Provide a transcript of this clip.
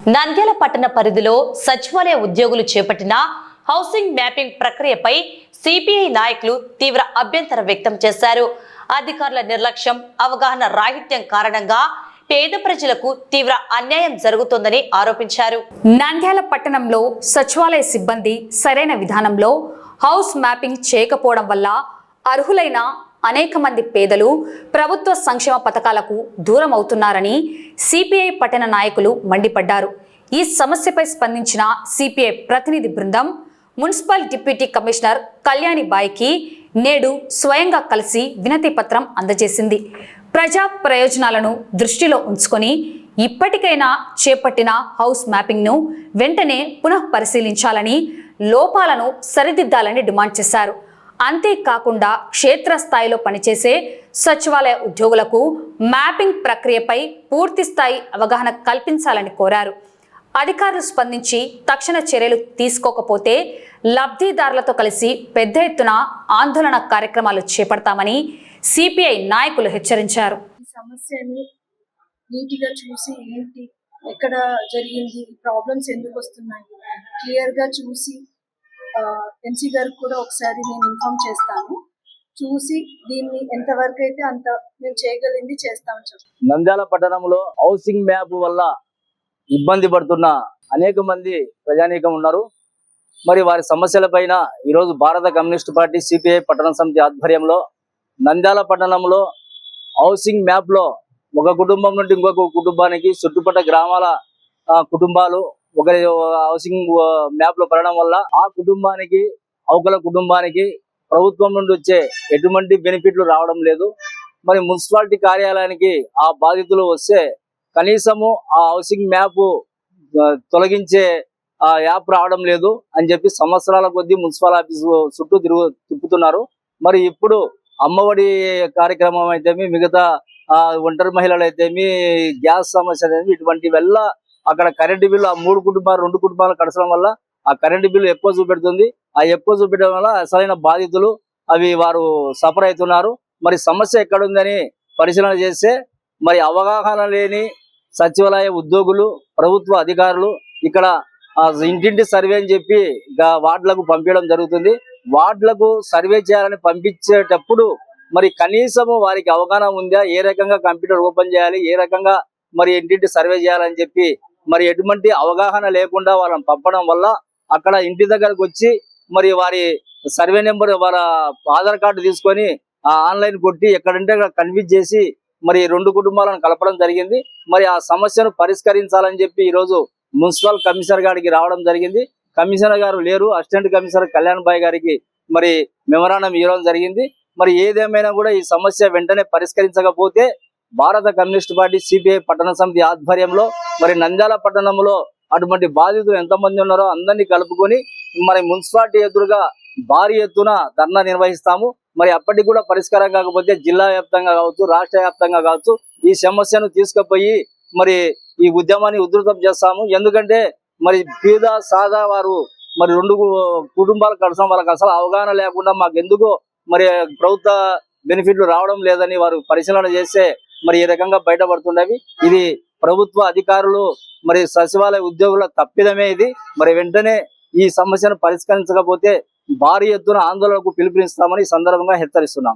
నంద్యాల పట్టణ పరిధిలో సచివాలయ ఉద్యోగులు చేపట్టిన హౌసింగ్ మ్యాపింగ్ ప్రక్రియపై సిపిఐ నాయకులు తీవ్ర అభ్యంతరం వ్యక్తం చేశారు. అధికారుల నిర్లక్ష్యం, అవగాహన రాహిత్యం కారణంగా పేద ప్రజలకు తీవ్ర అన్యాయం జరుగుతోందని ఆరోపించారు. నంద్యాల పట్టణంలో సచివాలయ సిబ్బంది సరైన విధానంలో హౌస్ మ్యాపింగ్ చేయకపోవడం వల్ల అర్హులైన అనేక మంది పేదలు ప్రభుత్వ సంక్షేమ పథకాలకు దూరం అవుతున్నారని సిపిఐ పట్టణ నాయకులు మండిపడ్డారు. ఈ సమస్యపై స్పందించిన సిపిఐ ప్రతినిధి బృందం మున్సిపల్ డిప్యూటీ కమిషనర్ కళ్యాణి బాయికి నేడు స్వయంగా కలిసి వినతి పత్రం అందజేసింది. ప్రజా ప్రయోజనాలను దృష్టిలో ఉంచుకొని ఇప్పటికైనా చేపట్టిన హౌస్ మ్యాపింగ్ను వెంటనే పునః పరిశీలించాలని, లోపాలను సరిదిద్దాలని డిమాండ్ చేశారు. అంతేకాకుండా క్షేత్రస్థాయిలో పనిచేసే సచివాలయ ఉద్యోగులకు మ్యాపింగ్ ప్రక్రియపై పూర్తి స్థాయి అవగాహన కల్పించాలని కోరారు. అధికారులు స్పందించి తక్షణ చర్యలు తీసుకోకపోతే లబ్ధిదారులతో కలిసి పెద్ద ఎత్తున ఆందోళన కార్యక్రమాలు చేపడతామని సిపిఐ నాయకులు హెచ్చరించారు. ఈ సమస్యని నీటిగా చూసి ఏంటి, ఎక్కడ జరిగింది, ప్రాబ్లమ్స్ ఎందుకు వస్తున్నాయి క్లియర్గా చూసి ఎన్సీ గారికి కూడా ఒకసారి నేను ఇన్ఫార్మ్ చేస్తాను. చూసి దీన్ని ఎంతవరకు అయితే అంత మేము చేయగలిగింది చేస్తామని చెప్పి. నంద్యాల పట్టణంలో హౌసింగ్ మ్యాప్ వల్ల ఇబ్బంది పడుతున్న అనేక మంది ప్రజానీకం ఉన్నారు. మరి వారి సమస్యలపైన ఈరోజు భారత కమ్యూనిస్ట్ పార్టీ సిపిఐ పట్టణ సమితి ఆధ్వర్యంలో నంద్యాల పట్టణంలో హౌసింగ్ మ్యాప్లో ఒక కుటుంబం నుండి ఇంకొక కుటుంబానికి చుట్టుపక్కల గ్రామాల కుటుంబాలు ఒకరి హౌసింగ్ మ్యాప్లో పడడం వల్ల ఆ కుటుంబానికి అవకల కుటుంబానికి ప్రభుత్వం నుండి వచ్చే ఎటువంటి బెనిఫిట్లు రావడం లేదు. మరి మున్సిపాలిటీ కార్యాలయానికి ఆ బాధితులు వస్తే కనీసము ఆ హౌసింగ్ మ్యాప్ తొలగించే ఆ యాప్ రావడం లేదు అని చెప్పి సంవత్సరాల కొద్దీ మున్సిపల్ ఆఫీసు చుట్టూ తిప్పుతున్నారు. మరి ఇప్పుడు అమ్మఒడి కార్యక్రమం అయితేమి, మిగతా ఒంటరి మహిళలు అయితేమి, గ్యాస్ సమస్య అయితేమి, ఇటువంటి వల్ల అక్కడ కరెంటు బిల్లు ఆ 2 కుటుంబాలు కడచడం వల్ల ఆ కరెంటు బిల్లు ఎక్కువ చూపెడుతుంది. ఆ ఎక్కువ చూపెట్టడం వల్ల అసలైన బాధితులు వారు సఫర్ అవుతున్నారు. మరి సమస్య ఎక్కడుందని పరిశీలన చేస్తే మరి అవగాహన లేని సచివాలయ ఉద్యోగులు, ప్రభుత్వ అధికారులు ఇక్కడ ఇంటింటి సర్వే అని చెప్పి వార్డులకు పంపించడం జరుగుతుంది. వార్డులకు సర్వే చేయాలని పంపించేటప్పుడు మరి కనీసము వారికి అవగాహన ఉందా, ఏ రకంగా కంప్యూటర్ ఓపెన్ చేయాలి, ఏ రకంగా మరి ఇంటింటి సర్వే చేయాలని చెప్పి మరి ఎటువంటి అవగాహన లేకుండా వాళ్ళని పంపడం వల్ల అక్కడ ఇంటి దగ్గరకు వచ్చి మరి వారి సర్వే నెంబర్, వాళ్ళ ఆధార్ కార్డు తీసుకొని ఆన్లైన్ కొట్టి ఎక్కడంటే అక్కడ కన్విన్స్ చేసి మరి 2 కుటుంబాలను కలపడం జరిగింది. మరి ఆ సమస్యను పరిష్కరించాలని చెప్పి ఈరోజు మున్సిపల్ కమిషనర్ గారికి రావడం జరిగింది. కమిషనర్ గారు లేరు, అసిస్టెంట్ కమిషనర్ కళ్యాణ్ బాయ్ గారికి మరి మెమరాండం ఇవ్వడం జరిగింది. మరి ఏదేమైనా కూడా ఈ సమస్య వెంటనే పరిష్కరించకపోతే భారత కమ్యూనిస్ట్ పార్టీ సిపిఐ పట్టణ సమితి ఆధ్వర్యంలో మరి నంద్యాల పట్టణంలో అటువంటి బాధితులు ఎంతమంది ఉన్నారో అందరినీ కలుపుకొని మరి మున్సిపాలిటీ ఎదురుగా భారీ ఎత్తున ధర్నా నిర్వహిస్తాము. మరి అప్పటికి కూడా పరిష్కారం కాకపోతే జిల్లా వ్యాప్తంగా కావచ్చు, రాష్ట్ర వ్యాప్తంగా కావచ్చు ఈ సమస్యను తీసుకుపోయి మరి ఈ ఉద్యమాన్ని ఉధృతం చేస్తాము. ఎందుకంటే మరి పేద సాదా వారు మరి 2 కుటుంబాలు కడసాం, వాళ్ళకి అసలు అవగాహన లేకుండా మాకెందుకు మరి ప్రభుత్వ బెనిఫిట్లు రావడం లేదని వారు పరిశీలన చేస్తే మరి ఈ రకంగా బయటపడుతున్నవి. ఇది ప్రభుత్వ అధికారులు మరి సచివాలయ ఉద్యోగుల తప్పిదమే ఇది. మరి వెంటనే ఈ సమస్యను పరిష్కరించకపోతే భారీ ఎత్తున ఆందోళనకు పిలుపునిస్తామని సందర్భంగా హెచ్చరిస్తున్నాం.